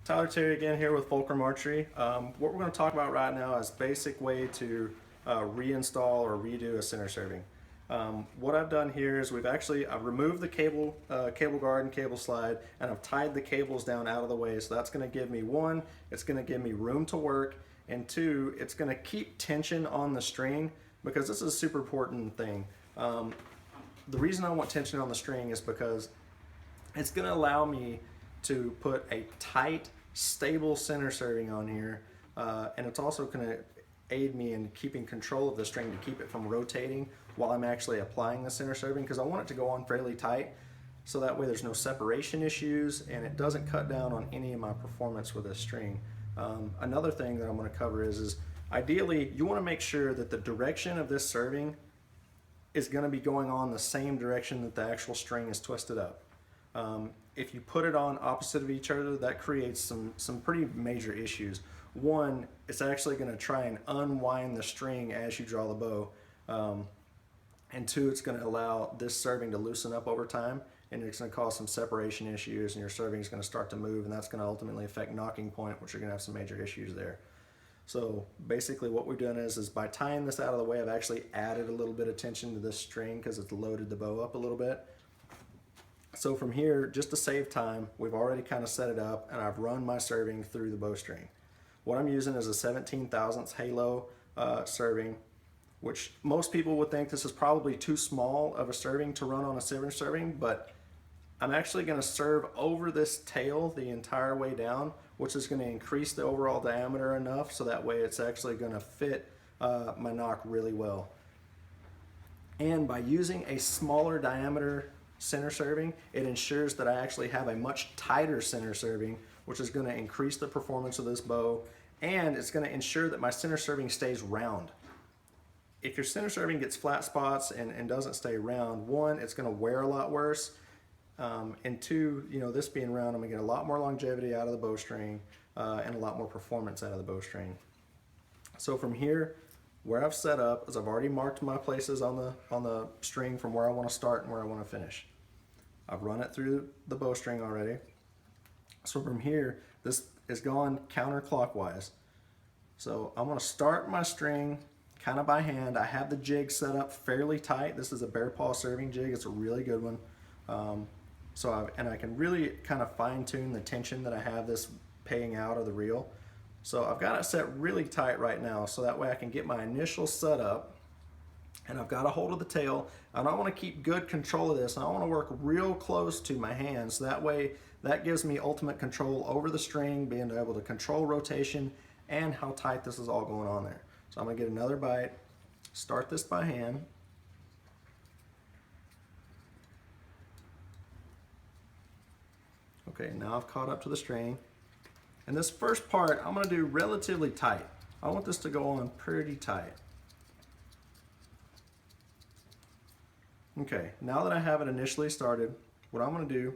Tyler Terry again here with Fulcrum Archery. What we're going to talk about right now is basic way to reinstall or redo a center serving. What I've done here is I've removed the cable guard and cable slide, and I've tied the cables down out of the way. So that's going to give me one, it's going to give me room to work, and two, it's going to keep tension on the string because this is a super important thing. The reason I want tension on the string is because it's going to allow me to put a tight, stable center serving on here, and it's also going to aid me in keeping control of the string to keep it from rotating while I'm actually applying the center serving, because I want it to go on fairly tight so that way there's no separation issues and it doesn't cut down on any of my performance with this string. Another thing that I'm going to cover is ideally you want to make sure that the direction of this serving is going to be going on the same direction that the actual string is twisted up. If you put it on opposite of each other, that creates some pretty major issues. One, it's actually going to try and unwind the string as you draw the bow. And two, it's going to allow this serving to loosen up over time, and it's going to cause some separation issues, and your serving is going to start to move, and that's going to ultimately affect knocking point, which you're going to have some major issues there. So basically what we've done is by tying this out of the way, I've actually added a little bit of tension to this string because it's loaded the bow up a little bit. So from here, just to save time, we've already kind of set it up, and I've run my serving through the bowstring. What I'm using is a 17 thousandths halo serving, which most people would think this is probably too small of a serving to run on a silver serving, but I'm actually going to serve over this tail the entire way down, which is going to increase the overall diameter enough so that way it's actually going to fit my nock really well. And by using a smaller diameter center serving, it ensures that I actually have a much tighter center serving, which is going to increase the performance of this bow, and it's going to ensure that my center serving stays round. If your center serving gets flat spots and doesn't stay round, one, it's going to wear a lot worse, and two, this being round, I'm going to get a lot more longevity out of the bowstring and a lot more performance out of the bowstring. So from here, where I've set up is I've already marked my places on the string from where I want to start and where I want to finish. I've run it through the bowstring already. So from here, this is gone counterclockwise. So I'm going to start my string kind of by hand. I have the jig set up fairly tight. This is a bear paw serving jig. It's a really good one. I can really kind of fine tune the tension that I have this paying out of the reel. So I've got it set really tight right now so that way I can get my initial setup, and I've got a hold of the tail, and I want to keep good control of this, and I want to work real close to my hands so that way that gives me ultimate control over the string, being able to control rotation and how tight this is all going on there. So I'm going to get another bite, start this by hand. Okay, now I've caught up to the string. And this first part, I'm going to do relatively tight. I want this to go on pretty tight. Okay, now that I have it initially started, what I'm going to do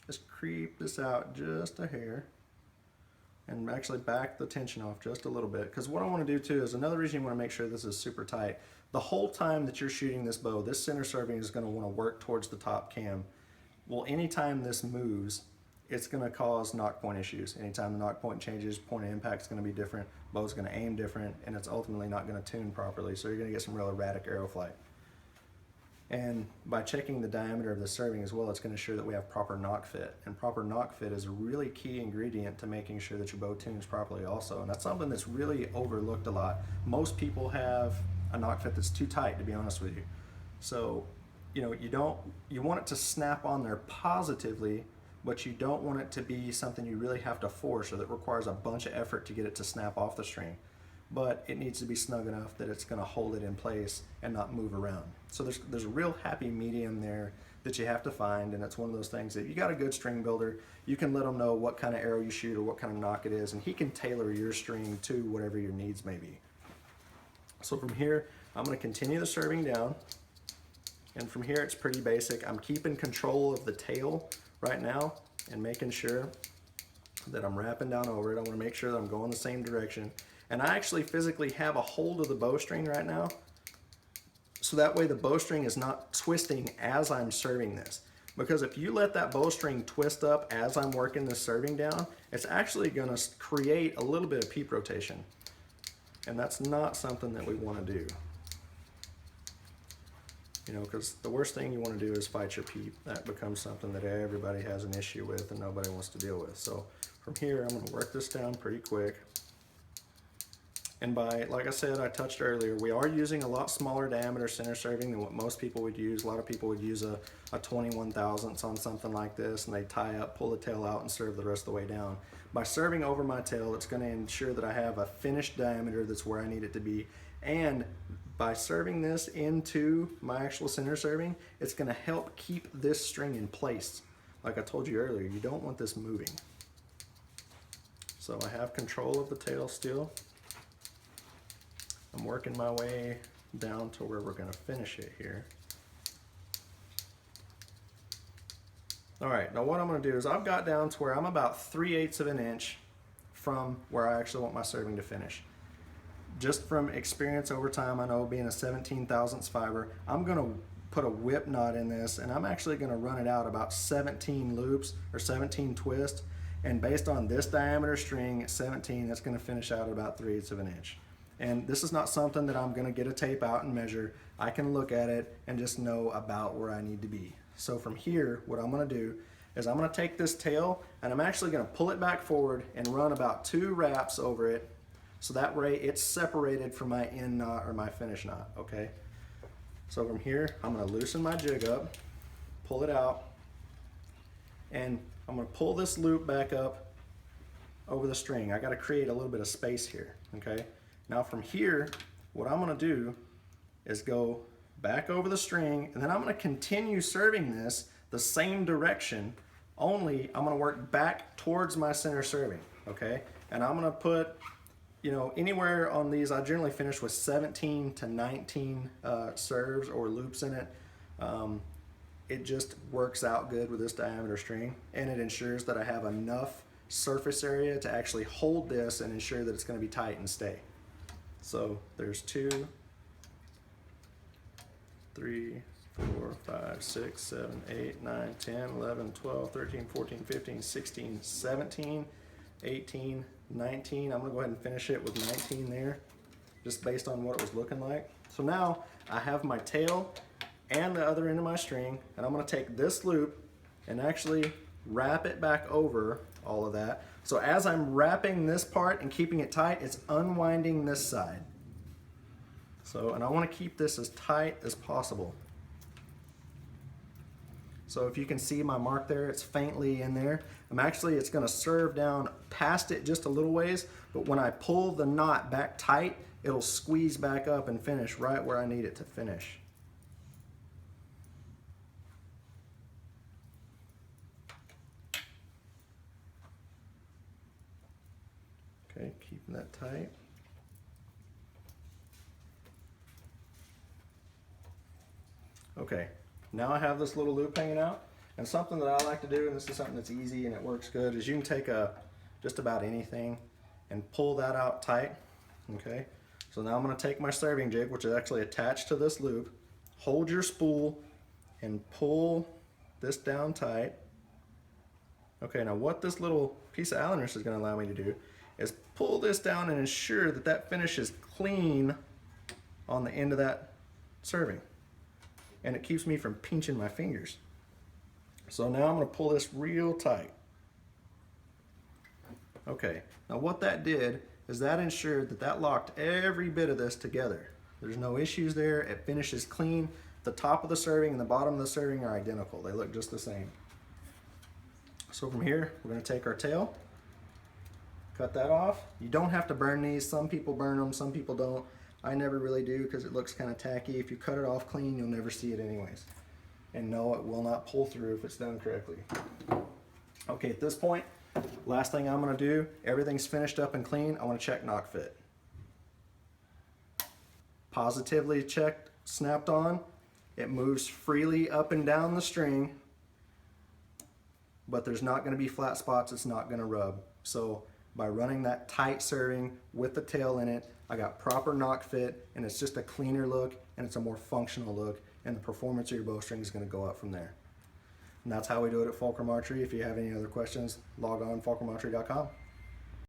is creep this out just a hair and actually back the tension off just a little bit, because what I want to do too is another reason you want to make sure this is super tight. The whole time that you're shooting this bow, this center serving is going to want to work towards the top cam. Well, anytime this moves, it's going to cause knock point issues. Anytime the knock point changes, point of impact is going to be different, bow's going to aim different, and it's ultimately not going to tune properly, so you're going to get some real erratic arrow flight. And by checking the diameter of the serving as well, it's going to ensure that we have proper knock fit. And proper knock fit is a really key ingredient to making sure that your bow tunes properly also. And that's something that's really overlooked a lot. Most people have a knock fit that's too tight, to be honest with you. So, you want it to snap on there positively, but you don't want it to be something you really have to force or that requires a bunch of effort to get it to snap off the string. But it needs to be snug enough that it's going to hold it in place and not move around. So there's a real happy medium there that you have to find, and it's one of those things that you got a good string builder, you can let him know what kind of arrow you shoot or what kind of knock it is, and he can tailor your string to whatever your needs may be. So from here, I'm going to continue the serving down, and from here it's pretty basic. I'm keeping control of the tail right now and making sure that I'm wrapping down over it. I want to make sure that I'm going the same direction. And I actually physically have a hold of the bowstring right now, so that way the bowstring is not twisting as I'm serving this. Because if you let that bowstring twist up as I'm working this serving down, it's actually gonna create a little bit of peep rotation. And that's not something that we wanna do. You know, because the worst thing you wanna do is fight your peep. That becomes something that everybody has an issue with and nobody wants to deal with. So from here, I'm gonna work this down pretty quick. And by, like I said, I touched earlier, we are using a lot smaller diameter center serving than what most people would use. A lot of people would use a 21 thousandths on something like this, and they tie up, pull the tail out, and serve the rest of the way down. By serving over my tail, it's going to ensure that I have a finished diameter that's where I need it to be. And by serving this into my actual center serving, it's going to help keep this string in place. Like I told you earlier, you don't want this moving. So I have control of the tail still. I'm working my way down to where we're going to finish it here. All right, now what I'm going to do is I've got down to where I'm about 3/8 of an inch from where I actually want my serving to finish. Just from experience over time, I know being a 17 thousandths fiber, I'm going to put a whip knot in this, and I'm actually going to run it out about 17 loops or 17 twists. And based on this diameter string at 17, it's going to finish out at about 3/8 of an inch. And this is not something that I'm going to get a tape out and measure. I can look at it and just know about where I need to be. So from here, what I'm going to do is I'm going to take this tail and I'm actually going to pull it back forward and run about 2 wraps over it, so that way it's separated from my end knot or my finish knot, okay? So from here, I'm going to loosen my jig up, pull it out, and I'm going to pull this loop back up over the string. I got to create a little bit of space here, okay? Now from here, what I'm going to do is go back over the string, and then I'm going to continue serving this the same direction, only I'm going to work back towards my center serving, okay? And I'm going to put, you know, anywhere on these, I generally finish with 17 to 19 serves or loops in it. It just works out good with this diameter string, and it ensures that I have enough surface area to actually hold this and ensure that it's going to be tight and stay. So there's 2, 3, 4, 5, 6, 7, 8, 9, 10, 11, 12, 13, 14, 15, 16, 17, 18, 19. I'm going to go ahead and finish it with 19 there, just based on what it was looking like. So now I have my tail and the other end of my string, and I'm going to take this loop and actually wrap it back over all of that. So as I'm wrapping this part and keeping it tight, it's unwinding this side. So, and I want to keep this as tight as possible. So if you can see my mark there, it's faintly in there. It's going to serve down past it just a little ways, but when I pull the knot back tight, it'll squeeze back up and finish right where I need it to finish. Okay, keeping that tight. Okay, now I have this little loop hanging out, and something that I like to do, and this is something that's easy and it works good, is you can take just about anything and pull that out tight. Okay, so now I'm going to take my serving jig, which is actually attached to this loop, hold your spool and pull this down tight. Okay, now what this little piece of Allen wrench is going to allow me to do is pull this down and ensure that that finishes clean on the end of that serving. And it keeps me from pinching my fingers. So now I'm going to pull this real tight. Okay, now what that did is that ensured that that locked every bit of this together. There's no issues there. It finishes clean. The top of the serving and the bottom of the serving are identical. They look just the same. So from here, we're going to take our tail, cut that off. You don't have to burn these. Some people burn them, some people don't. I never really do because it looks kind of tacky. If you cut it off clean, you'll never see it anyways. And no, it will not pull through if it's done correctly. Okay, at this point, last thing I'm going to do, everything's finished up and clean. I want to check knock fit. Positively checked, snapped on. It moves freely up and down the string, but there's not going to be flat spots. It's not going to rub. So by running that tight serving with the tail in it, I got proper knock fit, and it's just a cleaner look, and it's a more functional look, and the performance of your bowstring is going to go up from there. And that's how we do it at Fulcrum Archery. If you have any other questions, log on fulcrumarchery.com.